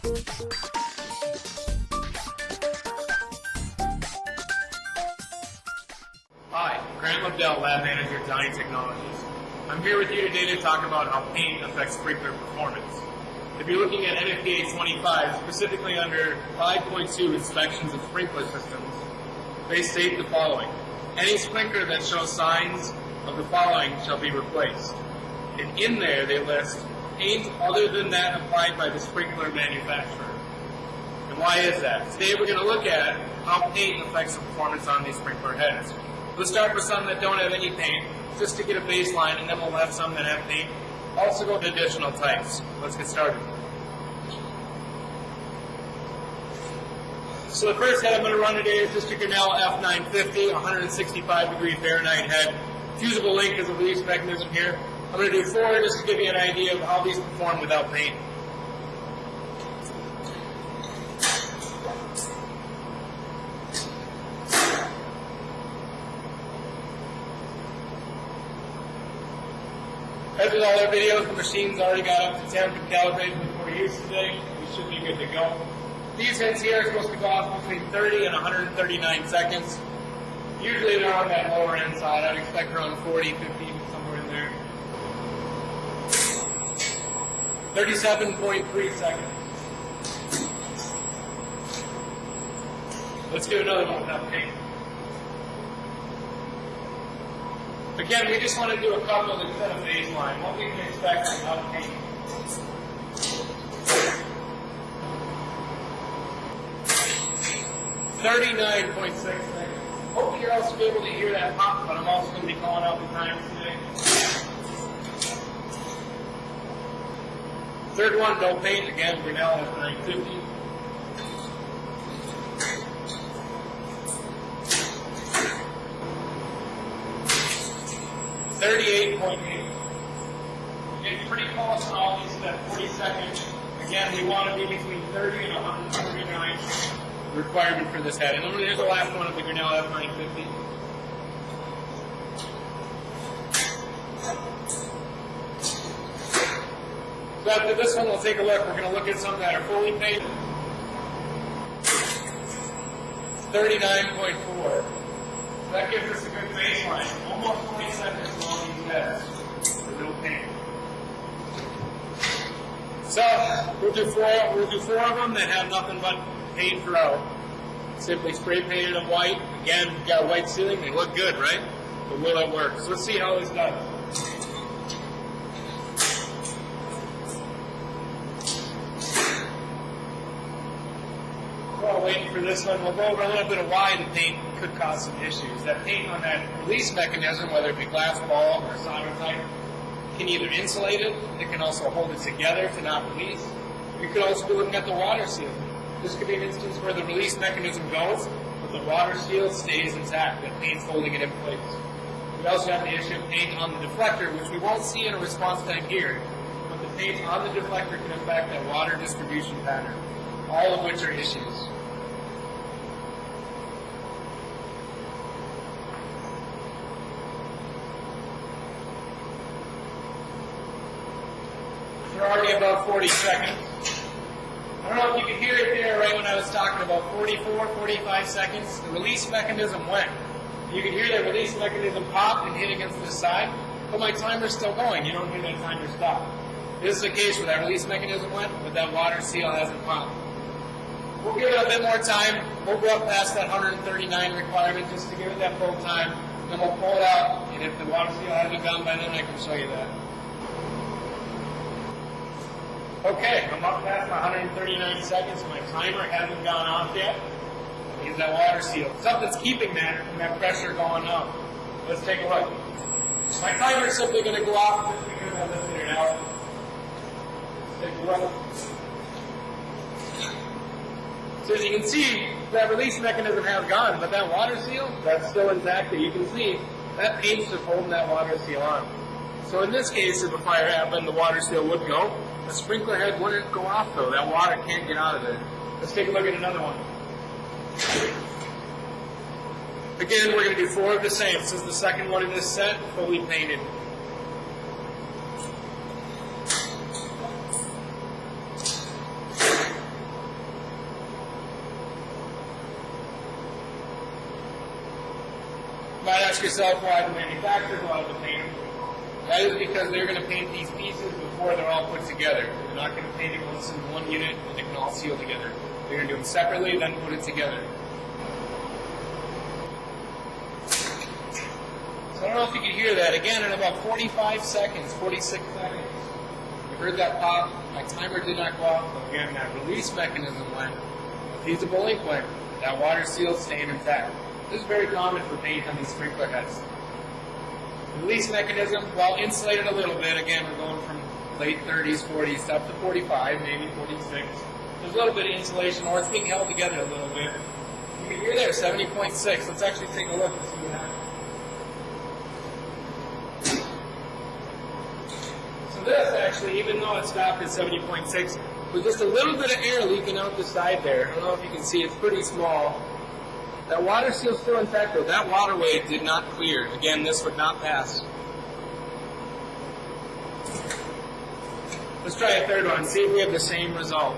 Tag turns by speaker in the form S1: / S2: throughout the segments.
S1: Hi, Grant Lobell, Lab Manager at Dyne Technologies. I'm here with you today to talk about how paint affects sprinkler performance. If you're looking at NFPA 25, specifically under 5.2 inspections of sprinkler systems, they state the following. Any sprinkler that shows signs of the following shall be replaced. And in there they list paint other than that applied by the sprinkler manufacturer. And why is that? Today we're going to look at how paint affects the performance on these sprinkler heads. We'll start with some that don't have any paint, just to get a baseline, and then we'll have some that have paint. Also go to additional types. Let's get started. So the first head I'm going to run today is just a Grinnell F950, 165 degree Fahrenheit head. Fusible link is a release mechanism here. I'm going to do 4 just to give you an idea of how these perform without paint. As with all our videos, the machine's already got up to temp and calibrated before use today. We should be good to go. These heads here are supposed to go off between 30 and 139 seconds. Usually they're on that lower end side. I'd expect around 40, 50, somewhere in there. 37.3 seconds. Let's do another one without paint. Again, we just want to do a couple to set a baseline, what we can expect without paint. $39.6 seconds. Hopefully you're also able to hear that pop, but I'm also going to be calling out the times today. Third one, no paint. Again, Grinnell F950. $38.8. It's pretty close on all these at 40 seconds. Again, we want to be between 30 and 139 requirement for this head. And then here's the last one of the Grinnell F950. So after this one, we'll take a look. We're going to look at some that are fully painted. 39.4. That gives us a good baseline. Almost 20 seconds on all these heads with no paint. So we'll do four of them that have nothing but paint throughout. Simply spray painted them white. Again, we've got a white ceiling. They look good, right? But will it work? So let's see how this does. While waiting for this one, we'll go over a little bit of why the paint could cause some issues. That paint on that release mechanism, whether it be glass ball or solder type, can either insulate it, it can also hold it together to not release. We could also be looking at the water seal. This could be an instance where the release mechanism goes, but the water seal stays intact, the paint's holding it in place. We also have the issue of paint on the deflector, which we won't see in a response time here, but the paint on the deflector can affect that water distribution pattern, all of which are issues. We're already about 40 seconds. I don't know if you could hear it there right when I was talking about 44, 45 seconds. The release mechanism went. You can hear that release mechanism pop and hit against the side, but my timer's still going. You don't hear that timer stop. This is the case where that release mechanism went, but that water seal hasn't popped. We'll give it a bit more time. We'll go up past that 139 requirement just to give it that full time. Then we'll pull it out, and if the water seal hasn't gone by then, I can show you that. Okay, I'm up past my 139 seconds. My timer hasn't gone off yet. Is that water seal? Something's keeping that from that pressure going up. Let's take a look. My timer is simply going to go off just because I lifted it out. Let's take a look. So as you can see, that release mechanism has gone, but that water seal, that's still intact. That you can see, that paint's just holding that water seal on. So in this case, if a fire happened, the water seal would go. The sprinkler head wouldn't go off though. That water can't get out of it. Let's take a look at another one. Again, we're going to do 4 of the same. This is the second one in this set, fully painted. ask yourself why the manufacturers wanted to paint them. That is because they're going to paint these pieces before they're all put together. They're not going to paint it once in one unit and they can all seal together. They're going to do them separately, then put it together. So I don't know if you can hear that. Again, in about 45 seconds, 46 seconds. You heard that pop. My timer did not go off. But again, that release mechanism went. A fusible link went. That water seal staying intact. This is very common for paint on these sprinkler heads. The release mechanism, while insulated a little bit, again, we're going from late 30s, 40s, up to 45, maybe 46. There's a little bit of insulation, or it's being held together a little bit. You can hear there, 70.6. Let's actually take a look and see what happens. So this actually, even though it stopped at 70.6, with just a little bit of air leaking out the side there, I don't know if you can see, it's pretty small. That water seal's still intact though. That waterway did not clear. Again, this would not pass. Let's try a third one and see if we have the same result.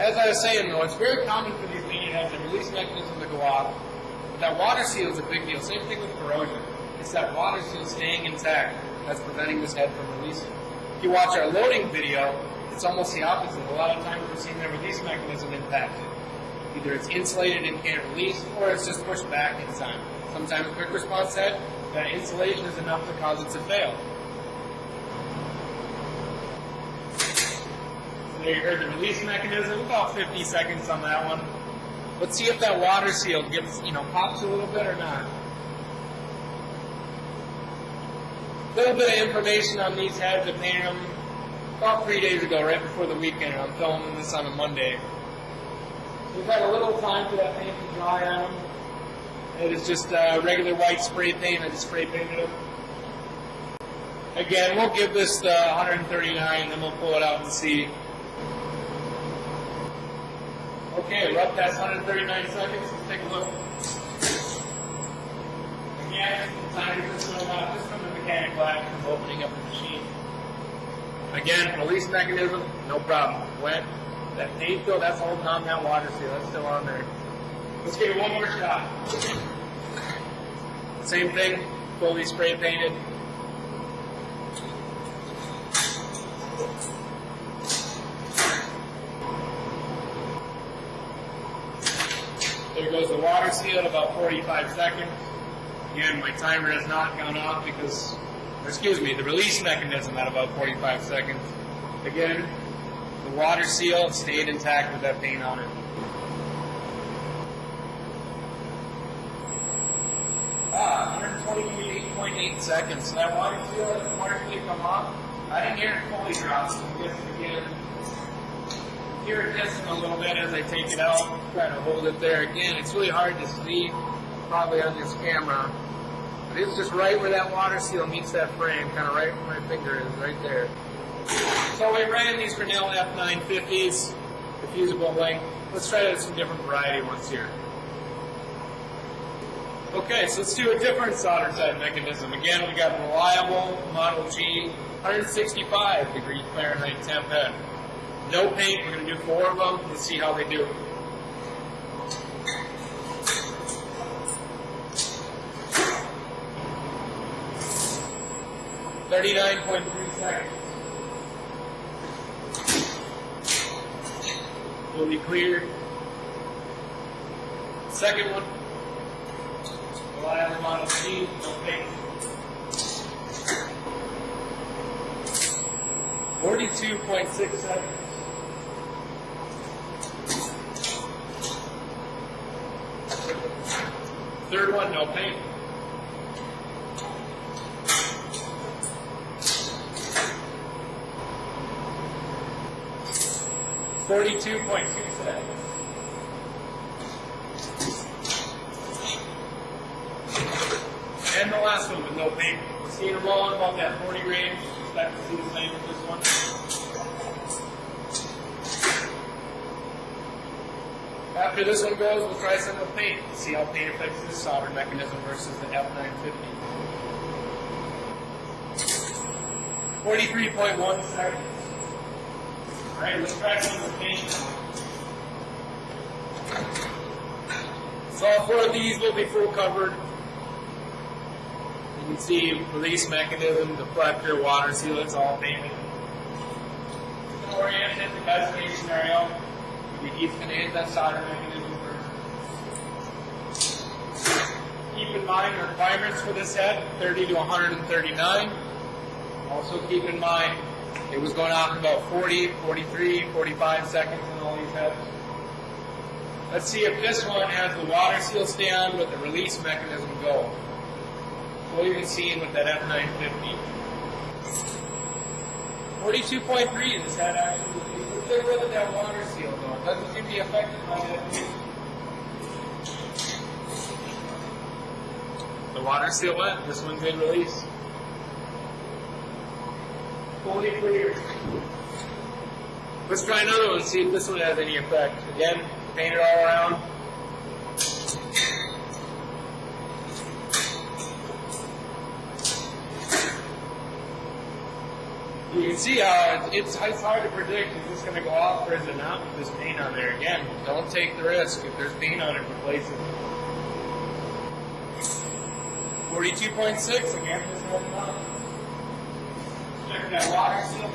S1: As I was saying though, it's very common for these painted heads, the release mechanism to go off. But that water seal is a big deal. Same thing with corrosion. It's that water seal staying intact that's preventing this head from releasing. If you watch our loading video, it's almost the opposite. A lot of times we're seeing the release mechanism impacted. Either it's insulated and can't release, or it's just pushed back in time. Sometimes quick response head, that insulation is enough to cause it to fail. So there you heard the release mechanism, about 50 seconds on that one. Let's see if that water seal gets, pops a little bit or not. A little bit of information on these heads. I painted them about 3 days ago, right before the weekend. I'm filming this on a Monday. We've had a little time for that paint to dry on them. It is just regular white spray paint. I just spray painted them. Again, we'll give this 139, then we'll pull it out and see. Okay, we're up past 139 seconds. Let's take a look. Again, the timer just went off. Just from the mechanic lab from opening up the machine. Again, release mechanism, no problem. Wet. That paint though, that's holding on that water seal. That's still on there. Let's give it one more shot. Same thing, fully spray painted. There goes the water seal at about 45 seconds. Again, my timer has not gone off because, the release mechanism at about 45 seconds. Again, the water seal stayed intact with that paint on it. 128.8 seconds. So that water seal has partially come off. I didn't hear it fully drop, so I guess again. Hear it hissing a little bit as I take it out. Try to hold it there. Again, it's really hard to see, probably on this camera. But it's just right where that water seal meets that frame, kind of right where my finger is, right there. So we ran these Grinnell F950s, the fusible link. Let's try some different variety ones here. Okay, so let's do a different solder type mechanism. Again, we got reliable Model G, 165 degree Fahrenheit temp head. No paint, we're going to do 4 of them. Let's see how they do. .3 seconds. Will be clear. Second one. Reliable Model G, no paint. 42.6 seconds. Third one, no paint. 42.2 seconds. And the last one with no paint. We're seeing a roll in about that 40 range. Expect to see the same with this one. After this one goes, we'll try some with paint. See how paint affects this solder mechanism versus the F950. 43.1 seconds. Alright, let's try some of the paint. So all four of these will be full covered. You can see release mechanism, deflector, water seal, it's all painted. Orient it, the best case scenario. He's going to hit that solder mechanism first. Keep in mind the requirements for this head, 30 to 139. Also keep in mind it was going off in about 40, 43, 45 seconds in all these heads. Let's see if this one has the water seal stay on with the release mechanism go. What are you seeing with that F950? 42.3 in this head actually. Let's get rid of that water seal though. It doesn't seem to be affected by that. The water seal went, this one did release. Fully clear. Let's try another one, see if this one has any effect. Again, paint it all around. You can see how it's hard to predict. Is this going to go off or is it not with this paint on there? Again, don't take the risk. If there's paint on it, replace it. 42.6, again, this one up. Check that water seal.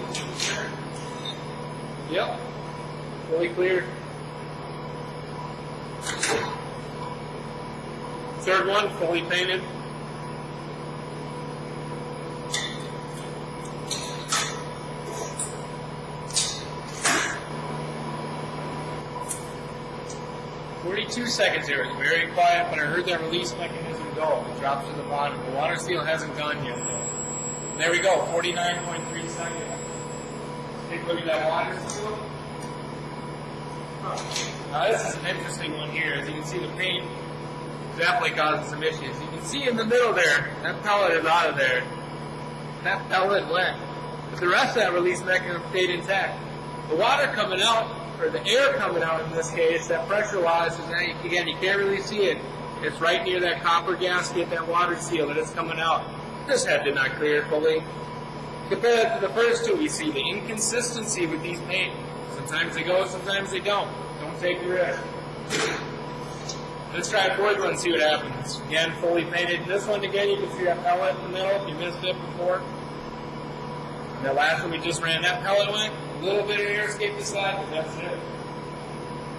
S1: Yep, fully clear. Third one, fully painted. Two seconds here. It's very quiet, but I heard that release mechanism go. It drops to the bottom. The water seal hasn't gone yet, though. There we go, 49.3 seconds. Take a look at that water seal. Now this is an interesting one here. As you can see, the paint definitely causing some issues. You can see in the middle there, that pellet is out of there. That pellet went. But the rest of that release mechanism stayed intact. The water coming out, or the air coming out in this case, that pressure-wise, again, you can't really see it. It's right near that copper gasket, that water seal that is coming out. This head did not clear fully. Compare that to the first two, you see the inconsistency with these paint. Sometimes they go, sometimes they don't. Don't take the risk. Let's try a fourth one and see what happens. Again, fully painted. This one, again, you can see that pellet in the middle, if you missed it before. And the last one we just ran, that pellet went. A little bit of air escaped the side, but that's it.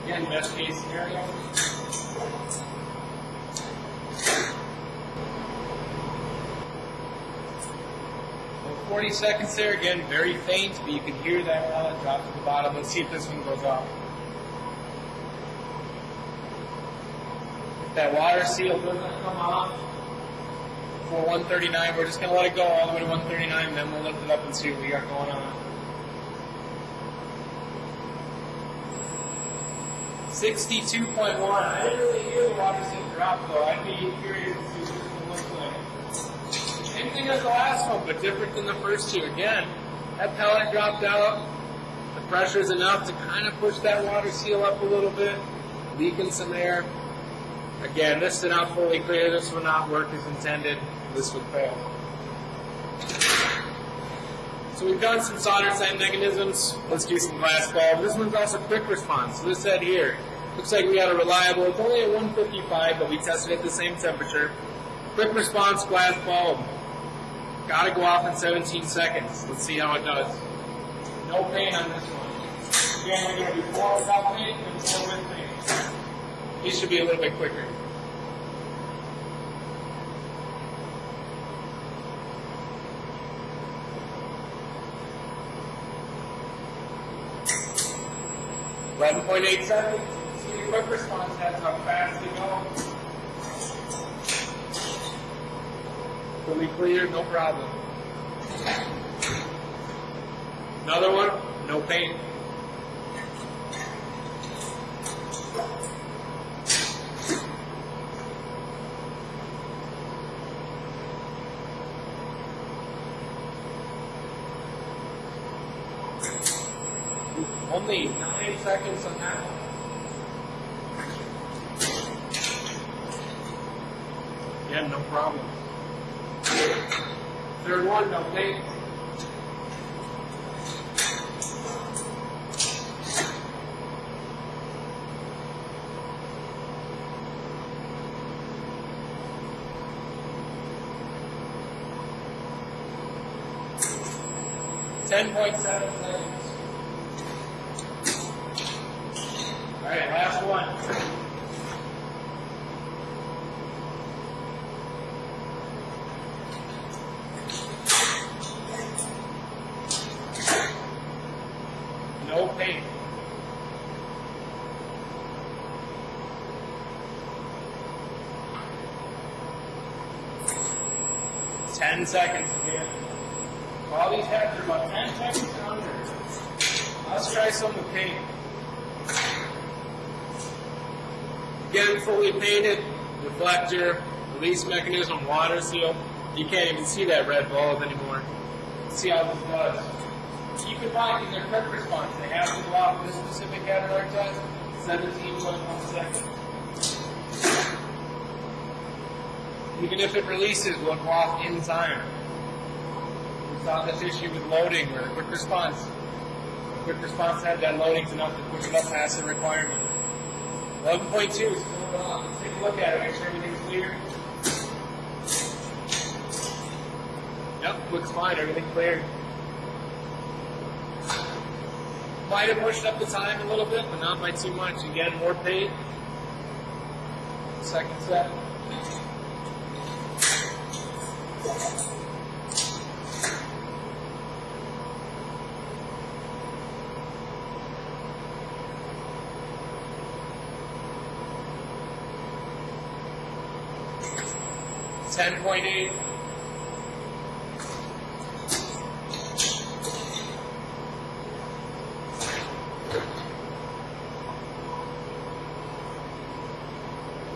S1: Again, best case scenario. 40 seconds there, again, very faint, but you can hear that pellet drop to the bottom. Let's see if this one goes off. If that water seal doesn't come off for 139, we're just going to let it go all the way to 139, and then we'll lift it up and see what we got going on. 62.1. I didn't really hear the water seal drop though. I'd be curious to see what this one looks like. Same thing as the last one, but different than the first two. Again, that pellet dropped out. The pressure is enough to kind of push that water seal up a little bit, leaking some air. Again, this did not fully clear. This will not work as intended. This would fail. So we've done some solder side mechanisms. Let's do some glass bulb. This one's also quick response. So this head here, looks like we got a reliable, it's only at 155, but we tested at the same temperature. Quick response glass bulb. Got to go off in 17 seconds. Let's see how it does. No paint on this one. Again, we're going to do 4 without paint and 4 with paint. These should be a little bit quicker. .8 seconds. See the quick response has how fast they go. Fully clear, no problem. Another one, no paint. Only 9 seconds on that one. Yeah, no problem. Third one, no paint. 10.7 seconds. All right, last one. No paint. Ten seconds again. All these heads are about 10 seconds under. Let's try some with paint. Again, fully painted, reflector, release mechanism, water seal. You can't even see that red bulb anymore. See how this does. Keep in mind, in their quick response, they have to go off this specific header like that, 17.1 seconds. Even if it releases, we'll go off in time. We found this issue with loading or quick response. Quick response had that loading's enough to push it up past the requirement. 11.2 is still on. Let's take a look at it, make sure everything's clear. Yep, looks fine, everything's clear. Might have pushed up the time a little bit, but not by too much. Again, more paint. Second set. $10.8.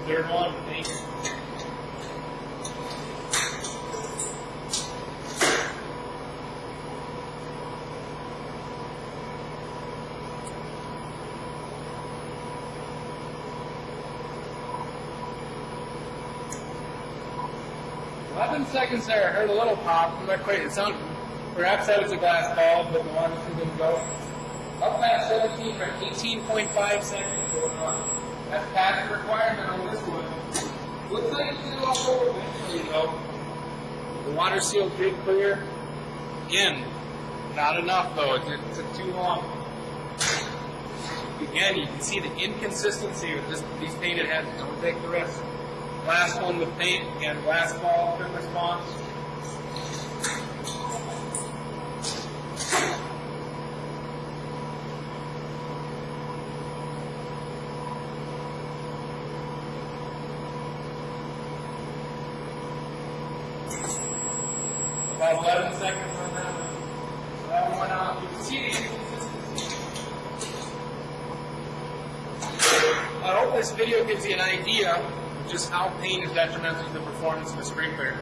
S1: Third one, thank you. Seconds there. I heard a little pop. I'm not quite. It sounded. Perhaps that was a glass bulb, but the water didn't go. Up past 17, right? 18.5 seconds going on. That's past the requirement on this one. Looks like it's going to go over eventually, though. The water seal did clear. Again, not enough though. It took too long. Again, you can see the inconsistency with these painted heads. Don't take the risk. Last one with paint, again, glass ball, quick response. About 11 seconds on that one. So that one went off. You can see the inconsistency. I hope this video gives you an idea just how paint is detrimental to the performance of the sprinkler.